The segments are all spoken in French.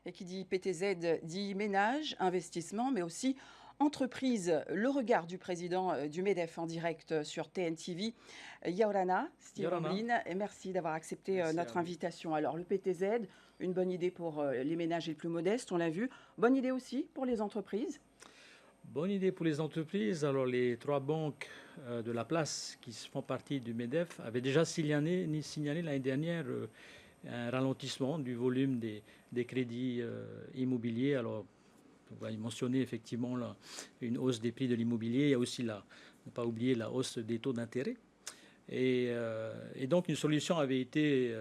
Et qui dit PTZ dit ménage, investissement, mais aussi entreprise. Le regard du président du MEDEF en direct sur TNTV, Yaorana, Steve Yorana, Amblin, et merci d'avoir accepté merci à notre vous. invitation. Alors le PTZ, une bonne idée pour les ménages les plus modestes, on l'a vu. Bonne idée aussi pour les entreprises. Bonne idée pour les entreprises. Alors, les trois banques de la place qui font partie du MEDEF avaient déjà signalé l'année dernière un ralentissement du volume des crédits immobiliers. Alors, on va y mentionner effectivement une hausse des prix de l'immobilier. Il y a aussi, ne pas oublier, la hausse des taux d'intérêt. Et donc une solution avait été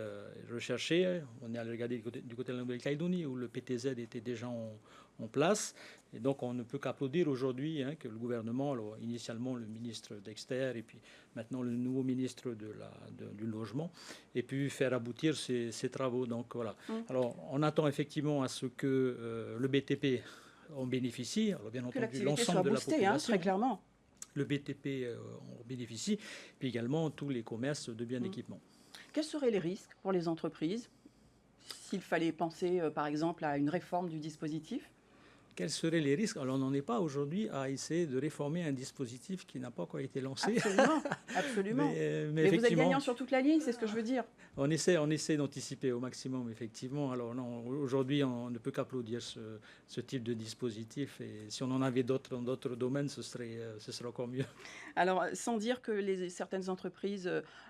recherchée. On est allé regarder du côté de la Nouvelle-Calédonie où le PTZ était déjà en place. Et donc on ne peut qu'applaudir aujourd'hui que le gouvernement, alors, initialement le ministre Dexter et puis maintenant le nouveau ministre du Logement, ait pu faire aboutir ces travaux. Donc voilà. Alors on attend effectivement à ce que le BTP en bénéficie. Alors bien Que entendu l'activité l'ensemble soit de la boostée, hein, population. très clairement. Le BTP en bénéficie, puis également tous les commerces de biens d'équipement. Quels seraient les risques pour les entreprises s'il fallait penser, par exemple, à une réforme du dispositif? Quels seraient les risques? Alors, on n'en est pas aujourd'hui à essayer de réformer un dispositif qui n'a pas encore été lancé. Absolument, absolument. Mais Mais vous êtes effectivement, gagnant sur toute la ligne, c'est ce que je veux dire. on essaie d'anticiper au maximum, effectivement. Alors, non, aujourd'hui, on ne peut qu'applaudir ce type de dispositif. Et si on en avait d'autres dans d'autres domaines, ce serait encore mieux. Alors, sans dire que certaines entreprises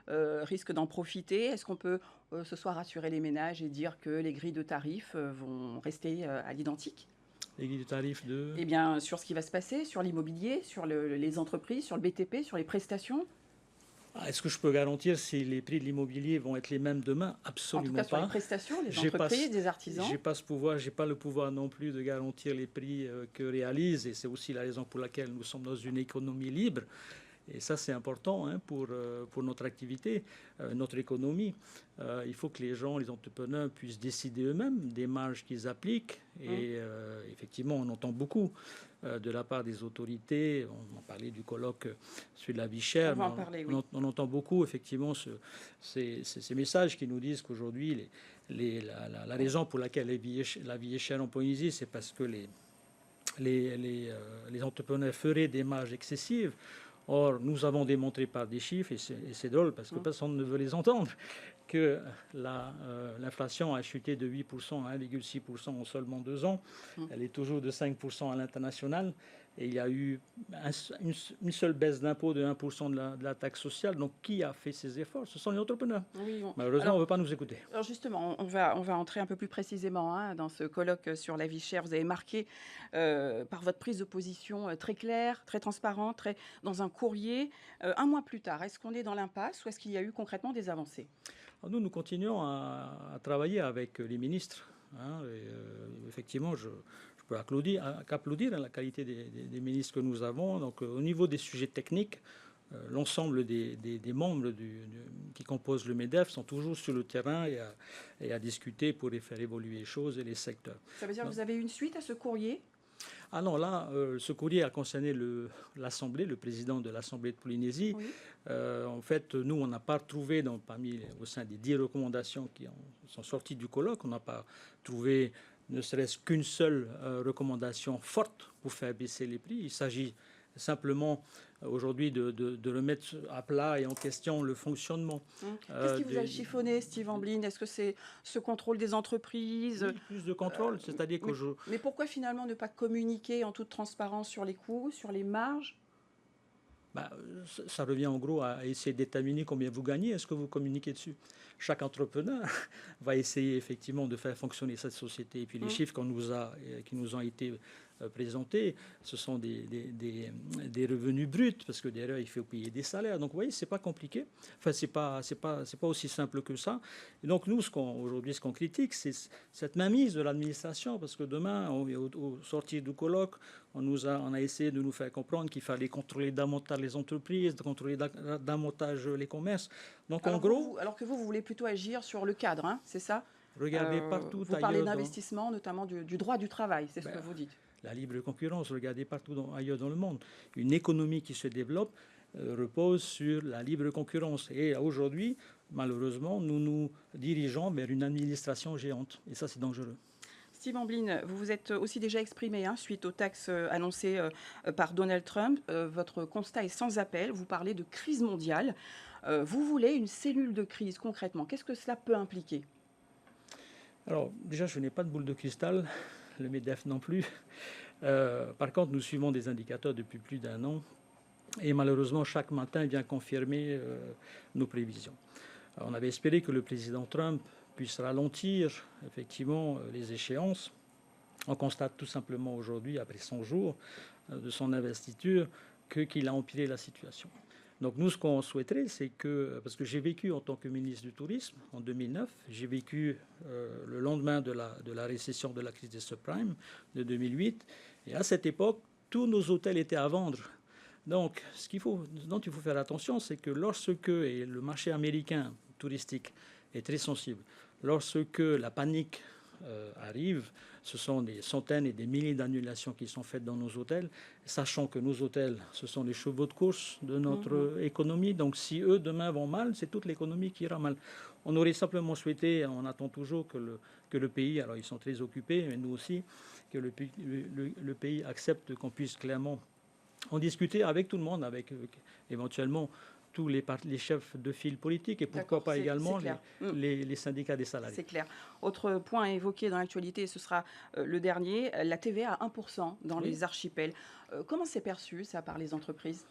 risquent d'en profiter, est-ce qu'on peut ce soir rassurer les ménages et dire que les grilles de tarifs vont rester à l'identique? Les guides de tarifs de... Eh bien, sur ce qui va se passer, sur l'immobilier, sur les entreprises, sur le BTP, sur les prestations? Est-ce que je peux garantir si les prix de l'immobilier vont être les mêmes demain? En tout Absolument cas, sur les pas. prestations, les J'ai pas, entreprises, des artisans. j'ai pas ce pouvoir, j'ai pas le pouvoir non plus de garantir les prix que réalisent, et c'est aussi la raison pour laquelle nous sommes dans une économie libre. Et ça, c'est important pour notre activité, notre économie. Il faut que les gens, les entrepreneurs puissent décider eux-mêmes des marges qu'ils appliquent. Et effectivement, on entend beaucoup de la part des autorités. On parlait du colloque sur la vie chère. On va en parler, oui. On entend beaucoup, effectivement, ces messages qui nous disent qu'aujourd'hui, la raison pour laquelle la vie est chère en Polynésie, c'est parce que les entrepreneurs feraient des marges excessives. Or, nous avons démontré par des chiffres, et c'est drôle parce que personne ne veut les entendre, que l'inflation a chuté de 8% à 1,6% en seulement 2 ans. Elle est toujours de 5% à l'international. Et il y a eu une seule baisse d'impôt de 1% de la taxe sociale. Donc, qui a fait ces efforts? Ce sont les entrepreneurs. Oui, Malheureusement, on ne veut pas nous écouter. Alors justement, on va entrer un peu plus précisément dans ce colloque sur la vie chère. Vous avez marqué par votre prise de position très claire, très transparente, dans un courrier. Un mois plus tard, est-ce qu'on est dans l'impasse ou est-ce qu'il y a eu concrètement des avancées? Alors nous continuons à travailler avec les ministres. Effectivement, je peux qu'applaudir la qualité des ministres que nous avons. Donc, au niveau des sujets techniques, l'ensemble des membres qui composent le MEDEF sont toujours sur le terrain et à discuter pour faire évoluer les choses et les secteurs. Ça veut dire que vous avez eu une suite à ce courrier? Ah non, là, ce courrier a concerné l'Assemblée, le président de l'Assemblée de Polynésie. Oui. En fait, nous, on n'a pas trouvé, au sein des 10 recommandations qui sont sorties du colloque, on n'a pas trouvé ne serait-ce qu'une seule recommandation forte pour faire baisser les prix. Il s'agit simplement aujourd'hui de remettre à plat et en question le fonctionnement. Qu'est-ce qui vous a chiffonné, Steve Amblin? Est-ce que c'est ce contrôle des entreprises? Oui, plus de contrôle, c'est-à-dire que Mais pourquoi finalement ne pas communiquer en toute transparence sur les coûts, sur les marges? Ça revient en gros à essayer de déterminer combien vous gagnez. Est-ce que vous communiquez dessus? Chaque entrepreneur va essayer effectivement de faire fonctionner cette société. Et puis les chiffres qui nous ont été présentés, ce sont des revenus bruts, parce que derrière, il faut payer des salaires. Donc, vous voyez, c'est pas compliqué. Enfin, c'est pas aussi simple que ça. Et donc, nous, aujourd'hui, ce qu'on critique, c'est cette mainmise de l'administration, parce que demain, au sortir du colloque, on a essayé de nous faire comprendre qu'il fallait contrôler davantage les entreprises, de contrôler davantage les commerces. Donc, alors en gros... alors que vous voulez plutôt agir sur le cadre, hein, c'est ça? Regardez partout vous parlez d'investissement, notamment du droit du travail, c'est ce que vous dites. La libre concurrence, regardez partout ailleurs dans le monde. Une économie qui se développe repose sur la libre concurrence. Et aujourd'hui, malheureusement, nous nous dirigeons vers une administration géante. Et ça, c'est dangereux. Steve Amblin, vous vous êtes aussi déjà exprimé suite aux taxes annoncées par Donald Trump. Votre constat est sans appel. Vous parlez de crise mondiale. Vous voulez une cellule de crise concrètement. Qu'est-ce que cela peut impliquer? Alors, déjà, je n'ai pas de boule de cristal, le MEDEF non plus. Par contre, nous suivons des indicateurs depuis plus d'un an et malheureusement, chaque matin vient confirmer nos prévisions. Alors, on avait espéré que le président Trump puisse ralentir effectivement les échéances. On constate tout simplement aujourd'hui, après 100 jours de son investiture, qu'il a empiré la situation. Donc nous, ce qu'on souhaiterait, c'est que, parce que j'ai vécu en tant que ministre du Tourisme en 2009, j'ai vécu le lendemain de la récession de la crise des subprimes de 2008, et à cette époque, tous nos hôtels étaient à vendre. Donc, dont il faut faire attention, c'est que lorsque, et le marché américain touristique est très sensible, lorsque la panique arrive, ce sont des centaines et des milliers d'annulations qui sont faites dans nos hôtels, sachant que nos hôtels, ce sont les chevaux de course de notre économie. Donc si eux, demain, vont mal, c'est toute l'économie qui ira mal. On aurait simplement souhaité, on attend toujours que le pays, alors ils sont très occupés, mais nous aussi, que le pays accepte qu'on puisse clairement en discuter avec tout le monde, avec éventuellement tous les chefs de file politiques et pourquoi pas également les syndicats des salariés. C'est clair. Autre point à évoquer dans l'actualité, ce sera le dernier, la TVA à 1% dans les archipels. Comment c'est perçu ça par les entreprises?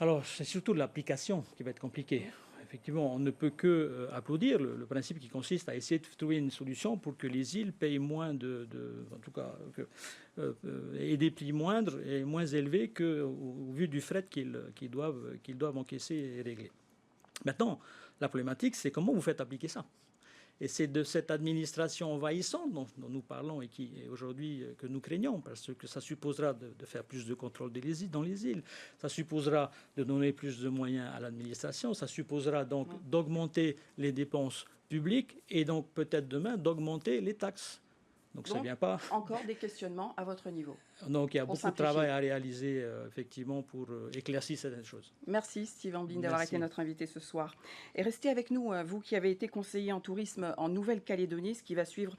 Alors c'est surtout l'application qui va être compliquée. Effectivement, on ne peut que applaudir le principe qui consiste à essayer de trouver une solution pour que les îles payent moins en tout cas, et des prix moindres et moins élevés qu'au vu du fret qu'ils doivent encaisser et régler. Maintenant, la problématique, c'est comment vous faites appliquer ça. Et c'est de cette administration envahissante dont nous parlons et qui aujourd'hui que nous craignons, parce que ça supposera de faire plus de contrôle dans les îles, ça supposera de donner plus de moyens à l'administration, ça supposera donc d'augmenter les dépenses publiques et donc peut-être demain d'augmenter les taxes. Donc ça vient pas. Encore des questionnements à votre niveau. Donc il y a beaucoup de travail à réaliser effectivement pour éclaircir certaines choses. Merci Steve Amblin d'avoir été notre invité ce soir. Et restez avec nous, vous qui avez été conseiller en tourisme en Nouvelle-Calédonie, ce qui va suivre